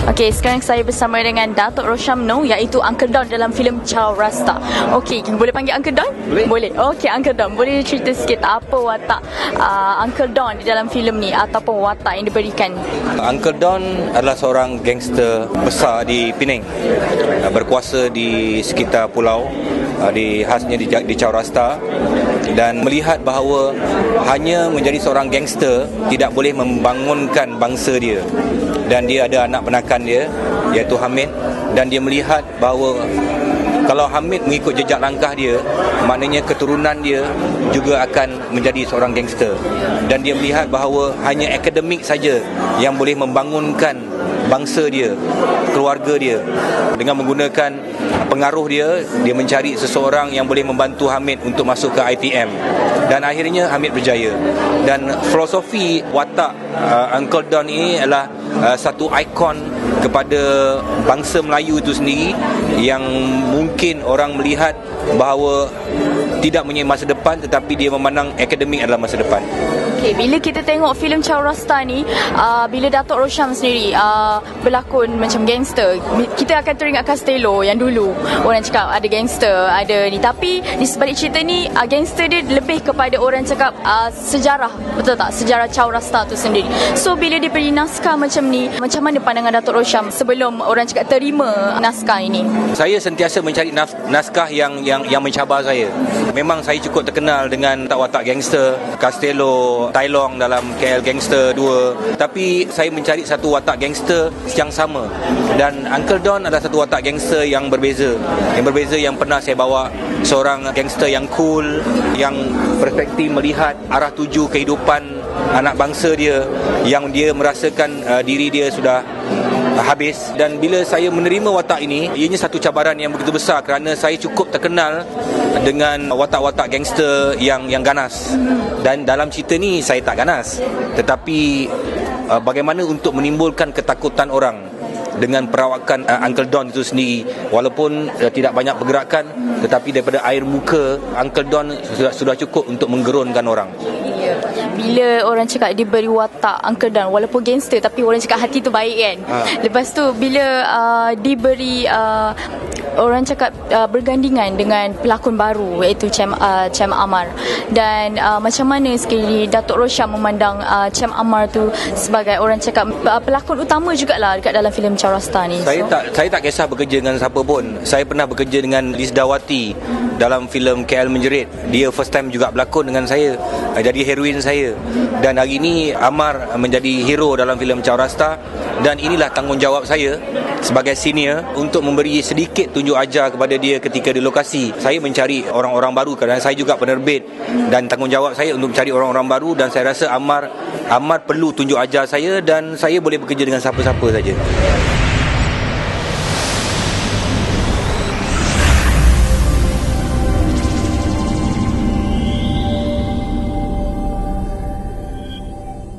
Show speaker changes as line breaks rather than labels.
Okey, sekarang saya bersama dengan Datuk Roshamno, iaitu Uncle Don dalam filem Chaurasta. Okey, boleh panggil Uncle Don? Boleh. Okey, Uncle Don, boleh cerita sikit apa watak Uncle Don di dalam filem ni ataupun watak yang diberikan?
Uncle Don adalah seorang gangster besar di Penang, berkuasa di sekitar pulau, khasnya di Chaurasta, dan melihat bahawa hanya menjadi seorang gangster tidak boleh membangunkan bangsa dia. Dan dia ada anak penakan dia, iaitu Hamid, dan dia melihat bahawa kalau Hamid mengikut jejak langkah dia, maknanya keturunan dia juga akan menjadi seorang gangster. Dan dia melihat bahawa hanya akademik saja yang boleh membangunkan bangsa dia, keluarga dia. Dengan menggunakan pengaruh dia mencari seseorang yang boleh membantu Hamid untuk masuk ke ITM. Dan akhirnya Hamid berjaya. Dan filosofi watak Uncle Don ini adalah satu ikon kepada bangsa Melayu itu sendiri, yang mungkin orang melihat bahawa tidak mempunyai masa depan, tetapi dia memandang akademik adalah masa depan.
Okay, bila kita tengok filem Chaurasta ni, bila Datuk Rosham sendiri berlakon macam gangster, kita akan teringat Castello yang dulu orang cakap ada gangster, ada ni. Tapi di sebalik cerita ni, gangster dia lebih kepada orang cakap sejarah, betul tak? Sejarah Chaurasta tu sendiri. So bila diberi naskah macam ni, macam mana pandangan Datuk Rosham sebelum orang cakap terima naskah ini?
Saya sentiasa mencari naskah yang mencabar saya. Memang saya cukup terkenal dengan watak gangster, Castello, Tai Long dalam KL Gangster 2. Tapi saya mencari satu watak gangster yang sama. Dan Uncle Don adalah satu watak gangster yang berbeza. Yang berbeza yang pernah saya bawa, seorang gangster yang cool, yang perspektif melihat arah tuju kehidupan anak bangsa dia, yang dia merasakan diri dia sudah habis. Dan bila saya menerima watak ini, ianya satu cabaran yang begitu besar, kerana saya cukup terkenal dengan watak-watak gangster yang ganas. Dan dalam cerita ni saya tak ganas, tetapi bagaimana untuk menimbulkan ketakutan orang dengan perawakan Uncle Don itu sendiri. Walaupun tidak banyak pergerakan, tetapi daripada air muka Uncle Don sudah cukup untuk menggerunkan orang.
Bila orang cakap diberi watak Uncle Don, walaupun gangster, tapi orang cakap hati tu baik kan. Lepas tu bila diberi orang cakap bergandingan dengan pelakon baru, iaitu Cem Amar. Dan macam mana sekali Datuk Rosham memandang Cem Amar tu sebagai orang cakap pelakon utama jugalah dekat dalam filem Chaurasta ni?
Saya tak kisah bekerja dengan siapa pun. Saya pernah bekerja dengan Liz Dawati dalam filem KL Menjerit. Dia first time juga berlakon dengan saya, jadi heroin saya. Dan hari ini Amar menjadi hero dalam filem Chaurasta. Dan inilah tanggungjawab saya sebagai senior untuk memberi sedikit tunjuk ajar kepada dia ketika di lokasi. Saya mencari orang-orang baru kerana saya juga penerbit, dan tanggungjawab saya untuk mencari orang-orang baru. Dan saya rasa Amar perlu tunjuk ajar saya, dan saya boleh bekerja dengan siapa-siapa saja.